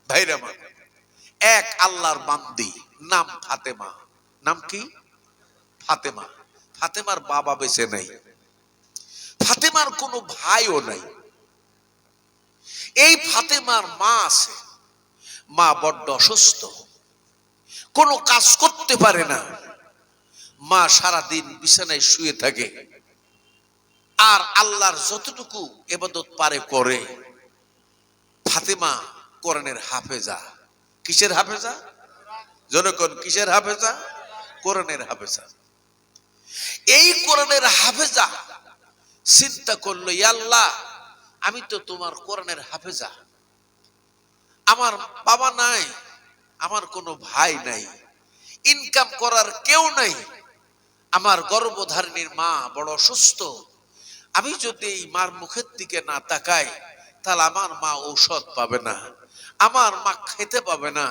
ভাইরা আমার, এক আল্লাহর বান্দি, নাম ফাতেমা। নাম কি? ফাতেমা। ফাতেমার বাবা বেঁচে নাই, ফাতেমার কোনো ভাইও নাই। এই ফাতেমার মা আছে, মা বড্ড অসুস্থ, কোনো কাজ করতে পারে না। মা সারাদিন বিছানায় শুয়ে থাকে আর আল্লাহর যতটুকু ইবাদত পারে করে। ফাতেমা কোরআনের হাফেজা। কিসের হাফেজা? জনগণ কিসের হাফেজা? কোরআনের হাফেজা। এই কোরআনের হাফেজা চিন্তা করলো, ইয়া আল্লাহ, আমি তো তোমার কোরআনের হাফেজা, আমার বাবা নাই, আমার কোনো ভাই নাই, ইনকাম করার কেউ নাই, আমার গর্ভধারিণীর মা বড় অসুস্থ। আমি যদি এই মার মুখের দিকে না তাকাই তাহলে আমার মা ঔষধ পাবে না, আমার মা খেতে পাবে না,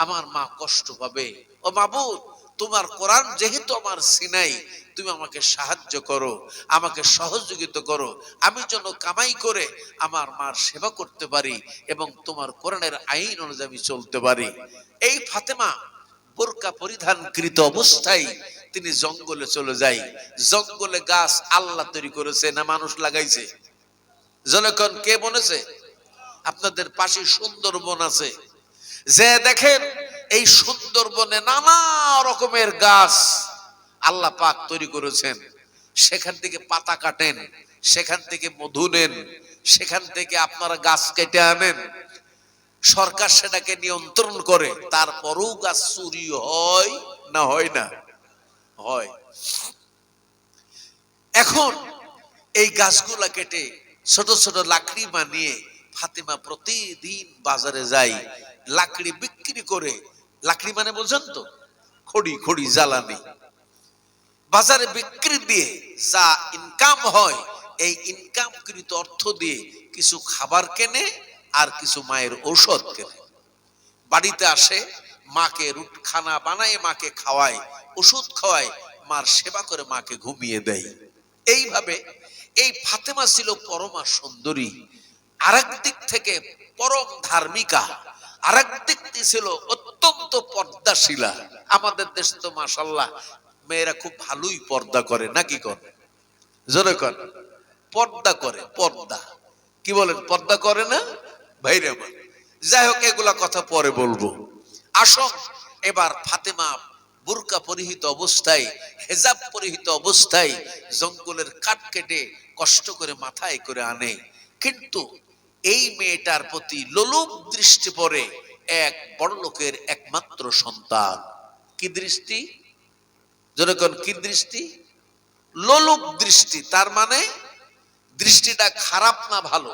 আমার মা কষ্ট পাবে। ও মাবুদ, তোমার কোরআন যেহেতু আমার সিনাই, তুমি আমাকে সাহায্য করো, আমাকে সহযোগিতা করো, আমি যেন কামাই করে আমার মার সেবা করতে পারি এবং তোমার কোরআনের আইন অনুযায়ী আমি চলতে পারি। এই ফাতেমা বোরকা পরিধানকৃত অবস্থায় তিনি জঙ্গলে চলে যায়। জঙ্গলে গাছ আল্লাহ তৈরি করেছে না মানুষ লাগাইছে? জনগণ কে বনেছে? আপনাদের পাশে সুন্দরবন আছে, যে দেখেন এই সুন্দরবনে নানা রকমের গাছ আল্লাহ পাক তৈরি করেছেন। সেখান থেকে পাতা কাটেন, সেখান থেকে মধু নেন, সেখান থেকে আপনারা গাছ কেটে আনেন। সরকার সেটাকে নিয়ন্ত্রণ করে, তারপরেও গাছ চুরি হয় না হয় না? হয়। এখন এই গাছগুলা কেটে ছোট ছোট লাকড়ি বানিয়ে ফাতেমা প্রতিদিন বাজারে যায়, লাকড়ি বিক্রি করে। লাকড়ি মানে বোঝেন তো? খড়ি, খড়ি জ্বালানি। বাজারে বিক্রি দিয়ে যা ইনকাম হয়, এই ইনকামকৃত অর্থ দিয়ে কিছু খাবার কেনে আর কিছু মায়ের ঔষধ কেনে। বাড়িতে আসে, মাকে খানা বানায় মাকে খাওয়ায়, ওষুধ খাওয়ায়, মার সেবা করে মাকে ঘুমিয়ে দেয়। এইভাবে এই ফাতেমা ছিল পরমা সুন্দরী, আরেক দিক থেকে পরম ধার্মিকা, আরেক দিক ছিল অত্যন্ত পর্দাশীলা। আমাদের দেশে তো মাশাআল্লাহ মেয়েরা খুব ভালোই পর্দা করে, নাকি করে? জোরে কর, পর্দা করে। পর্দা কি বলেন? পর্দা করে না ভাইরে আমার? যাই হোক, এগুলা কথা পরে বলবো। আসুন এবার ফাতেমা বুরকা পরিহিত অবস্থায়, হেজাব পরিহিত অবস্থায় জঙ্গলের কাঠ কেটে কষ্ট করে মাথায় করে আনে। কিন্তু এই মেয়েটার প্রতি লোলুপ দৃষ্টি পড়ে এক বড় লোকের একমাত্র সন্তান। কি দৃষ্টি? যখন কি দৃষ্টি? লোলুপ দৃষ্টি। তার মানে দৃষ্টিটা খারাপ না ভালো?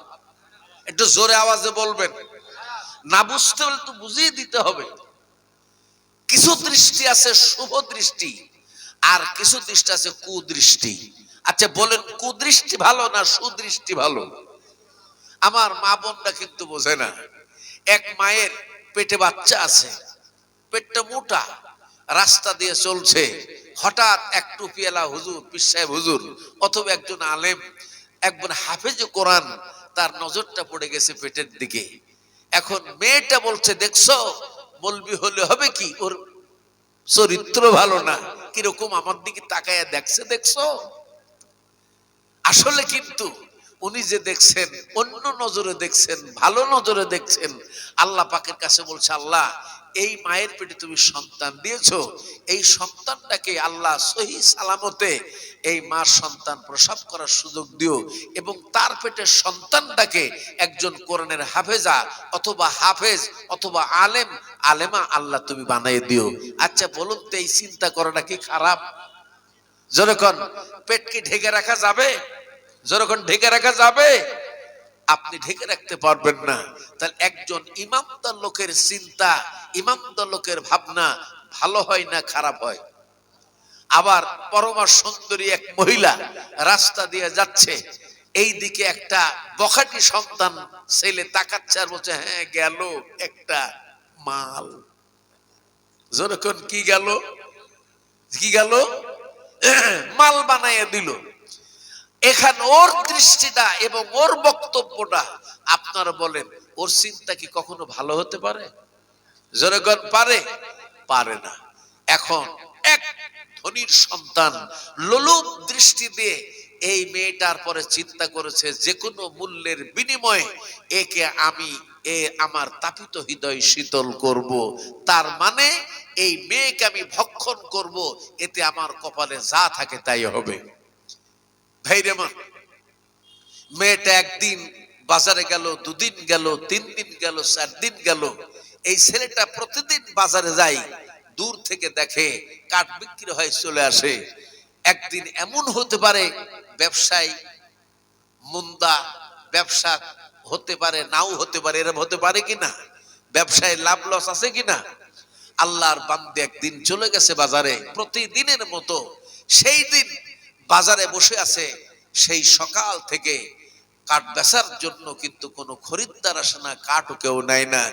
একটু জোরে আওয়াজে বলবেন। না বুঝতে হলে তো বুঝিয়ে দিতে হবে। কিছু দৃষ্টি আছে শুভ দৃষ্টি, আর কিছু দৃষ্টি আছে কুদৃষ্টি। আচ্ছা বলেন, কুদৃষ্টি ভালো না সুদৃষ্টি ভালো? আমার মা বোনরা কিন্তু বোঝে না। এক মায়ের পেটে বাচ্চা আছে, পেটটা মোটা, রাস্তা দিয়ে চলছে, হঠাৎ এক টুপিওয়ালা হুজুর, পীর সাহেব হুজুর অথবা একজন আলেম, একজন হাফেজ কোরআন, তার নজরটা পড়ে গেছে পেটের দিকে। এখন মেয়েটা বলছে, দেখছো মলবি হলে হবে কি, ওর চরিত্র ভালো না, কিরকম আমার দিকে তাকায়া দেখছে, দেখছো? আসলে কিন্তু উনি যে দেখছেন অন্য নজরে দেখছেন, ভালো নজরে দেখছেন। আল্লাহ পাকের কাছে বলছে, আল্লাহ এই মায়ের পেটে তুমি সন্তান দিয়েছো, এই সন্তানটাকে আল্লাহ সহি সালামতে এই মার সন্তান প্রসব করার সুযোগ দিও, এবং তার পেটের সন্তানটাকে একজন কোরআনের হাফেজা অথবা হাফেজ অথবা আলেম আলেমা আল্লাহ তুমি বানাই দিও। আচ্ছা বলুন তো, এই চিন্তা করাটা কি খারাপ? যখন পেট কি ঢেকে রাখা যাবে? যখন ঢেকে রাখা যাবে? আপনি ঢেকে রাখতে পারবেন না। তাহলে একজন ইমানদার লোকের চিন্তা, ইমানদার লোকের ভাবনা ভালো হয় না খারাপ হয়? আবার পরমা সুন্দরী এক মহিলা রাস্তা দিয়ে যাচ্ছে, এই দিকে একটা বখাটি সন্তান ছেলে তাকাচ্ছে আর বলছে, হ্যাঁ গেল একটা মাল। যখন কি গেল? কি গেল? মাল বানাইয়া দিল। এখানে ওর দৃষ্টিটা এবং ওর বক্তব্যটা আপনারা বলেন ওর চিন্তা কি কখনো ভালো হতে পারে? জনগণ পারে? পারে না। এখন এক ধনীর সন্তান লোলুপ দৃষ্টি দিয়ে এই মেয়েটার পরে চিন্তা করেছে যে কোনো মূল্যের বিনিময়ে একে আমি আমার তাপিত হৃদয় শীতল করব। তার মানে এই মেয়েকে আমি ভক্ষণ করব, এতে আমার কপালে যা থাকে তাই হবে। ভাইরে মা, মেয়েটা একদিন বাজারে গেল, দুদিন গেল, 3 দিন গেল, 4 দিন গেল। এই ছেলেটা প্রতিদিন বাজারে যায়, দূর থেকে দেখে কাঠ বিক্রি হয়, চলে আসে। একদিন এমন হতে পারে ব্যবসায় মন্দা, ব্যবসা হতে পারে নাও হতে পারে, এরকম হতে পারে কিনা, ব্যবসায় লাভ লস আছে কিনা। আল্লাহর বান্দে একদিন চলে গেছে বাজারে প্রতিদিনের মতো। সেই দিন বাজারে বসে আছে, সেই সকাল থেকে কাঠ বেচার জন্য, কিন্তু কোনো খরিদ্দার আসে না, কাঠও কেউ নেয় না।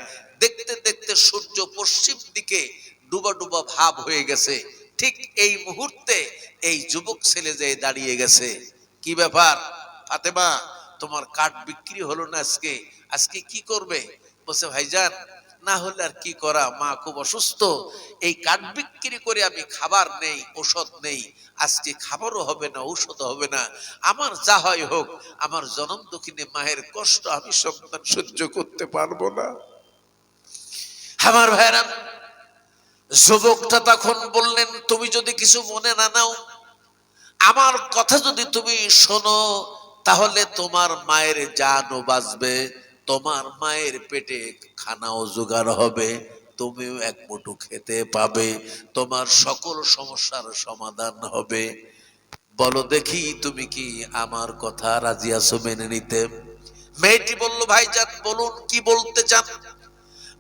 দেখতে দেখতে সূর্য পশ্চিম দিকে ডুবা ডুবা ভাব হয়ে গেছে। ঠিক এই মুহূর্তে এই যুবক ছেলে যে দাঁড়িয়ে গেছে। কি ব্যাপার ফাতেমা, তোমার কাঠ বিক্রি হলো না আজকে, আজকে কি করবে? বলছে ভাইজান, না হলে আর কি করা, মা খুব অসুস্থ, এই কাঠ বিক্রি করে আমি খাবার নেই, ঔষধ নেই, আজকে খাবারও হবে না, ঔষধ হবে না, আমার যা হয় হোক, আমার জনম দক্ষিণে মায়ের কষ্ট আমি সন্তান সহ্য করতে পারবো না। আমার ভাইরা, যুবকটা তখন বললেন, তুমি যদি কিছু মনে না নাও, আমার কথা যদি তুমি শোনো, তাহলে তোমার মায়ের জানও বাঁচবে, তোমার মায়ের পেটে খানাও জোগাড় হবে, তুমিও এক মুঠো খেতে পাবে, তোমার সকল সমস্যার সমাধান হবে। বলো দেখি তুমি কি আমার কথা রাজি আছো মেনে নিতে? মেয়েটি বলল, ভাইজান বলুন কি বলতে চান?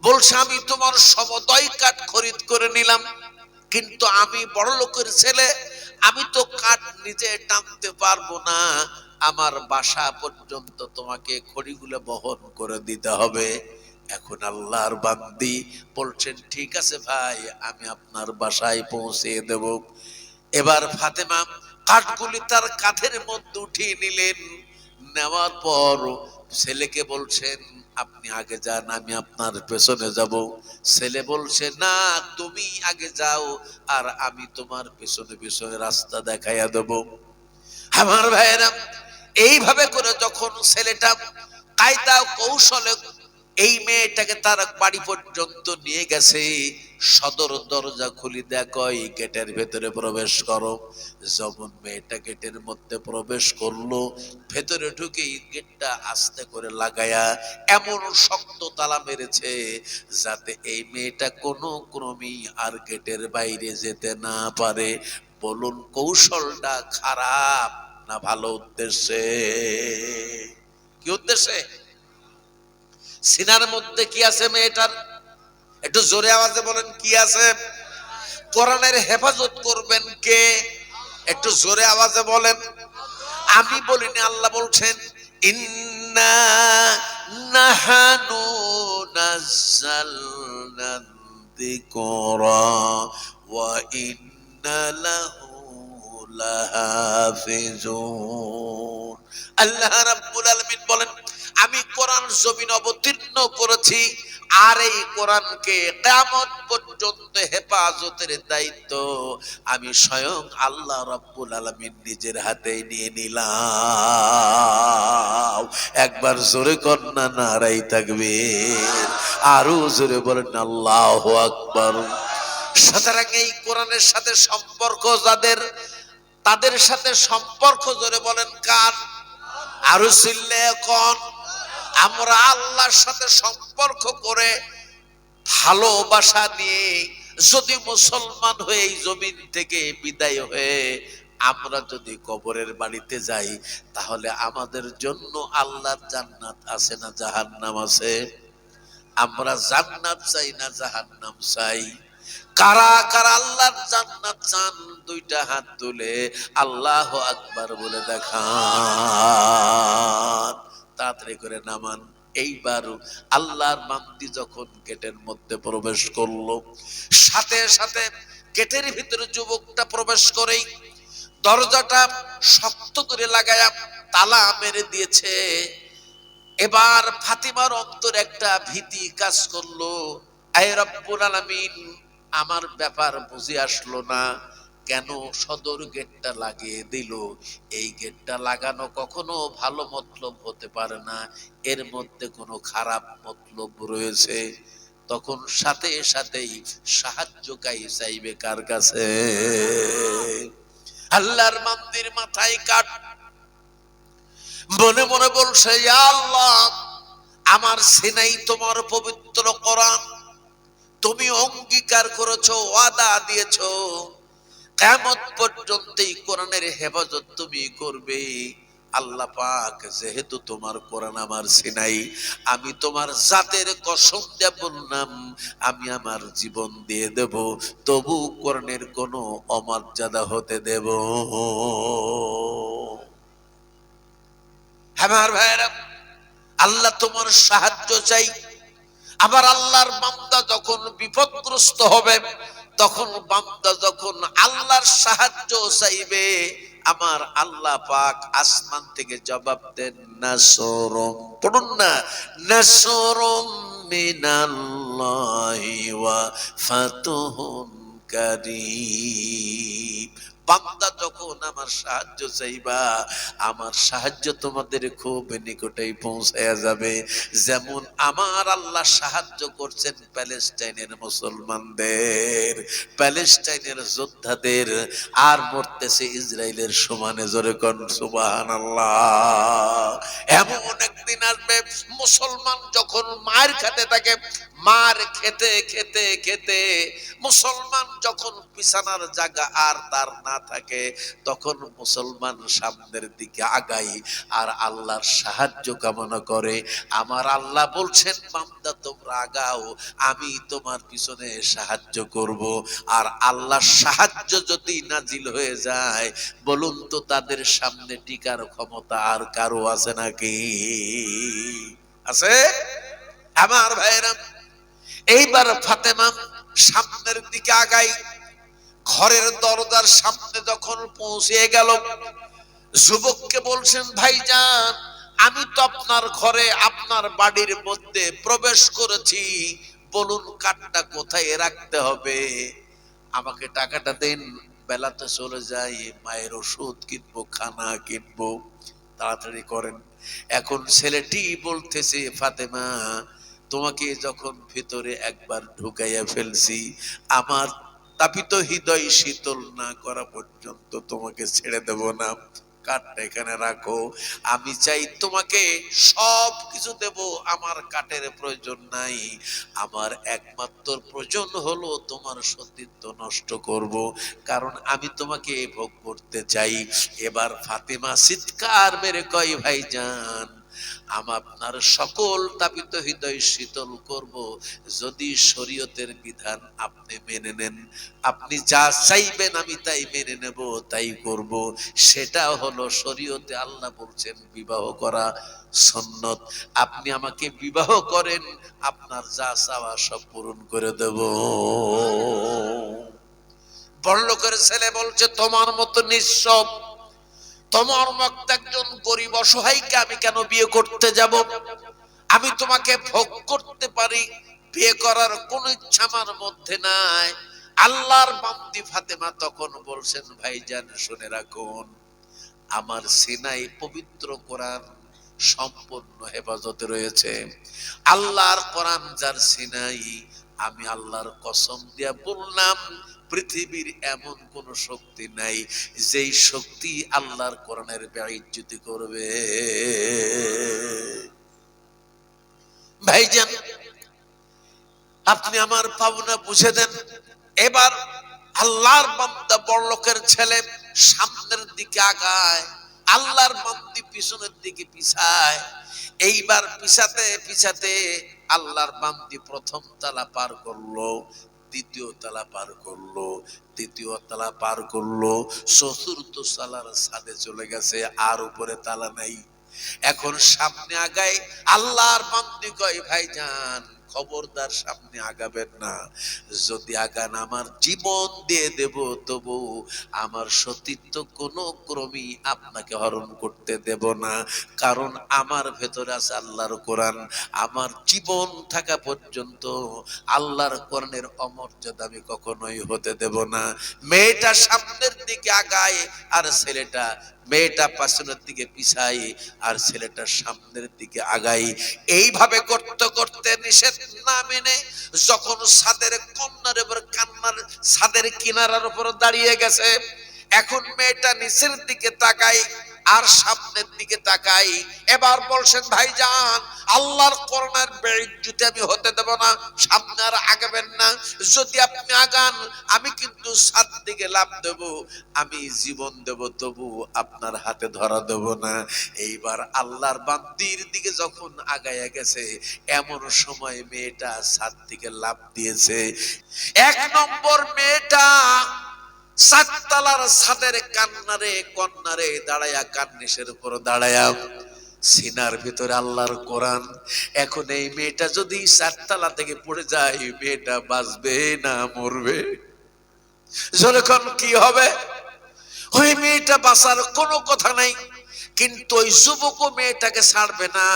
বলছে, আমি তোমার সমদয় কাঠ খরিদ করে নিলাম, কিন্তু আমি বড় লোকের ছেলে, আমি তো কাঠ নিজে টানতে পারবো না, আমার বাসা পর্যন্ত তোমাকে খড়িগুলো বহন করে দিতে হবে। এখন আল্লাহর বান্দি বলছেন, ঠিক আছে ভাই, আমি আপনার বাসায় পৌঁছে দেব। এবার ফাতেমা কাঠগুলি তার কাঁধের মধ্যে উঠিয়ে নিলেন। নেওয়ার পর ছেলেকে বলছেন, আপনি আগে যান, আমি আপনার পেছনে যাব। ছেলে বলছে, না, তুমি আগে যাও, আর আমি তোমার পেছনে পেছনে রাস্তা দেখাইয়া দেব। আমার ভাইয়েরা, এইভাবে করে যখন ছেলেটা কায়দা কৌশলে এই মেয়েটাকে তার বাড়ি পর্যন্ত নিয়ে গেছে, সদর দরজা খুলি দেখো, এই গেটের ভেতরে প্রবেশ করো। যখন মেয়েটা গেটের মধ্যে প্রবেশ করলো, ভেতরে ঢুকে গেটটা আস্তে করে লাগায়া এমন শক্ত তালা মেরেছে যাতে এই মেয়েটা কোনো ক্রমেই আর গেটের বাইরে যেতে না পারে। বলুন কৌশলটা খারাপ না ভালো উদ্দেশ্যে? কি উদ্দেশ্যে? সিনার মধ্যে কি আছে মেয়েটার? একটু জোরে আওয়াজে বলেন, কি আছে? কোরআনের হেফাজত করবেন কে? একটু জোরে আওয়াজে বলেন। আমি বলিনি, আল্লাহ বলছেন, ইন্না নাহানু নাযালনা যিকরা ওয়া ইন্না লাহু লাহাফিজুন। আল্লাহ রাব্বুল আলামিন বলেন, আমি কোরআন জমিন অবতীর্ণ করেছি, আর এই কোরআনকে কিয়ামত পর্যন্ত হেফাজতের দায়িত্ব আমি স্বয়ং আল্লাহ রাব্বুল আলামিন নিজের হাতে নিয়ে নিলাম। একবার জোরে কন্যা নারাই তাকবীর, আরো জোরে বলেন আল্লাহু আকবার। সুতরাং এই কোরআনের সাথে সম্পর্ক যাদের, তাদের সাথে সম্পর্ক জোরে বলেন কার? আরো চিল্লে কোন? আমরা আল্লাহর সাথে সম্পর্ক করে ভালোবাসা নিয়ে যদি মুসলমান হয়ে এই জমিন থেকে বিদায় হয়ে আমরা যদি কবরের বাড়িতে যাই, তাহলে আমাদের জন্য আল্লাহর জান্নাত আছে না জাহান্নাম আছে? আমরা জান্নাত চাই না জাহান্নাম চাই? কারা কারা আল্লাহর জান্নাত চান? দুইটা হাত তুলে আল্লাহু আকবার বলে দেখান। তাড়াতাড়ি করে নামান। এইবার আল্লাহর বান্দি যখন গেটের মধ্যে প্রবেশ করলো, সাথে সাথে গেটের ভিতরে যুবকটা প্রবেশ করেই দরজাটা শক্ত করে লাগায়া তালা মেরে দিয়েছে। এবার ফাতিমার অন্তর একটা ভীতি কাজ করলো, আয় রব্বুল আলামিন, আমার ব্যাপার বুঝে আসলো না, কেন সদর গেটটা লাগিয়ে দিল? এই গেটটা লাগানো কখনো ভালো মতলব হতে পারে না, এর মধ্যে কোনো খারাপ মতলব রয়েছে। তখন সাথে সাথেই সাহায্য চাইবে কার কাছে? আল্লাহর মন্দির মাথায় কাট, মনে মনে বলছে, ইয়া আল্লাহ, আমার সিনাই তোমার পবিত্র কোরআন, তুমি অঙ্গীকার করেছো, ওয়াদা দিয়েছো, কিয়ামত পর্যন্ত এই কোরআনের হেফাজত তুমি করবে। আল্লাহ পাক, যেহেতু তোমার কোরআন আমার সিনাই, আমি তোমার জাতের কসম দিয়ে বললাম, আমি আমার জীবন দিয়ে দেব, তবু কোরআনের কোনো অমর্যাদা হতে দেব। আমার ভাইরা, আল্লাহ তোমার সাহায্য চাই। আবার আল্লাহর বান্দা যখন বিপদগ্রস্ত হবে, তখন বান্দা যখন আল্লাহর সাহায্য চাইবে, আমার আল্লাহ পাক আসমান থেকে জবাব দেন, নাসরুম, পড়ুন না, নাসরুম মিনাল্লাহি ওয়া ফাতুহুন কারীম। বান্দা যখন আমার সাহায্য চাইবা, আমার সাহায্য তোমাদের খুব নিকটেই পৌঁছায়া যাবে। যেমন আমার আল্লাহ সাহায্য করছেন প্যালেস্টাইনের মুসলমানদের, প্যালেস্টাইনের যোদ্ধাদের, আর মরতেছে ইসরায়েলের সমানে। জোরে কোন সুবহানাল্লাহ। এমন একদিন আসবে, মুসলমান যখন মার খেতে থাকে, মার খেতে খেতে খেতে মুসলমান যখন বিছানার জায়গা আর তার না থাকে, তখন মুসলমান সামনের দিকে আগাই আর আল্লাহর সাহায্য কামনা করে। আমার আল্লাহ বলছেন, বান্দা তোমরা আগাও, আমি তোমার পিছনে সাহায্য করব। আর আল্লাহর সাহায্য যদি নাজিল হয়ে যায়, বলুন তো তাদের সামনে টিকার ক্ষমতা আর কারো আছে নাকি? আছে? আমার ভাইরা, এইবার ফাতেমা সামনের দিকে আগাই, ঘরের দরজার সামনে যখন পৌঁছে গেল, যুবককে বলছেন, ভাইজান, আমি তো আপনার ঘরে, আপনার বাড়ির মধ্যে প্রবেশ করেছি, বলুন কাঠটা কোথায় রাখতে হবে? আমাকে টাকাটা দেন, বেলাতে চলে যাই, মায়ের ওষুধ কিনবো, খানা কিনবো, তাড়াতাড়ি করেন। এখন ছেলেটি বলতেছে, ফাতেমা, তোমাকে যখন ভিতরে একবার ঢুকাইয়া ফেলছি, আমার তাপিত হৃদয় শীতল না করা পর্যন্ত তোমাকে ছেড়ে দেব না। কাঠটা এখানে রাখো, আমি চাই তোমাকে সব কিছু দেব, আমার কাঠের প্রয়োজন নাই, আমার একমাত্র প্রয়োজন হলো তোমার সতীত্ব নষ্ট করব, কারণ আমি তোমাকে ভোগ করতে চাই। এবার ফাতেমা চিৎকার মেরে কয়, ভাইজান, আপনার সকল তাপিত হৃদয় শীতল করব যদি শরীয়তের বিধান আপনি মেনে নেন। আপনি যা চাইবেন আমি তাই মেনে নেব, তাই করব। সেটা হলো শরীয়তে আল্লাহ বলছেন বিবাহ করা সুন্নত। আপনি আমাকে বিবাহ করেন, আপনার যা চাওয়া সব পূরণ করে দেব। বড়লোকের ছেলে বলছে, তোমার মতো নিঃস্ব, তোমার মতো একজন গরিব অসহায়কে আমি কেন বিয়ে করতে যাব? আমি তোমাকে ভোগ করতে পারি, বিয়ে করার কোন ইচ্ছা আমার মধ্যে নাই। আল্লাহর বান্দি ফাতেমা তখন বলছেন, ভাইজান শুনে রাখুন, আমার সিনাই পবিত্র কোরআন সম্পূর্ণ হেফাজতে রয়েছে। আল্লাহর কোরআন যার সিনাই, আমি আল্লাহর কসম দিয়া বললাম, পৃথিবীর এমন কোন শক্তি নাই যেই শক্তি আল্লাহর কোরআনের বেইজ্জতি করবে। ভাইজান, আপনি আমার পাওনা বুঝে দেন। এবার আল্লাহর বান্দা বড়লোকের ছেলে সামনের দিকে আগায়, আল্লাহর বান্দি পিছনের দিকে পিছায়। এইবার পিছাতে পিছাতে আল্লাহর বান্দি প্রথম তালা পার করলো, দ্বিতীয় তালা পার করলো, তৃতীয় তালা পার করলো, চতুর্থ তালার ছাদে চলে গেছে, আর উপরে তালা নাই। এখন সামনে আগায়, আল্লাহর বান্দি কয়, ভাইজান খবরদার সামনে আগাবেন না। যদি আগান আমার জীবন দিয়ে দেব, তবু আমার সতীত্ব কোনো ক্রমেই আপনাকে হরণ করতে দেব না। কারণ আমার ভেতরে আছে আল্লাহর কোরআন। আমার জীবন থাকা পর্যন্ত আল্লাহর কোরআনের অমর্যাদা আমি কখনোই হতে দেব না। মেয়েটা সামনের দিকে আগায় আর মেয়েটা পাশনের দিকে পিছায় আর ছেলেটা সামনের দিকে আগায়। এইভাবে করতে করতে নিষেধ না মেনে যখন ছাদের কন্যার উপর কান্নার ছাদের কিনারার উপর দাঁড়িয়ে গেছে, এখন মেয়েটা নিচের দিকে তাকায় আর সামনের দিকে তাকাই। এবার বলছেন ভাইজান, আল্লাহর কোরআনের বেইজ্জতি আমি হতে দেব না, সামনে আর আগাবেন না। যদি আপনি আগান আমি কিন্তু ছাদ দিকে লাফ দেব, আমি জীবন দেব, তবু আপনার হাতে ধরা দেব না। এইবার আল্লাহর বান্দির দিকে যখন আগায়া গেছে, এমন সময় মেয়েটা ছাদ থেকে লাফ দিয়েছে। এক নম্বর মেয়েটা সাততলার ছাদের কন্যারে দাঁড়ায়া কার্নিশের উপর দাঁড়ায়া সিনার ভিতরে আল্লাহর কোরআন। এখন এই মেয়েটা যদি চারতলা থেকে পড়ে যায়, মেয়েটা বাঁচবে না মরবে? যখন কি হবে? ওই মেয়েটা বাঁচার কোনো কথা নাই, কিন্তু ওই যুবকও মেয়েটাকে ছাড়বে না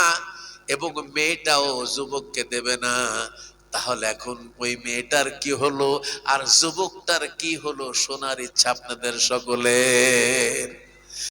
এবং মেয়েটাও যুবককে দেবে না। তাহলে এখন ওই মেয়েটার কি হলো আর যুবকটার কি হলো শোনার ইচ্ছা আপনাদের সকলের।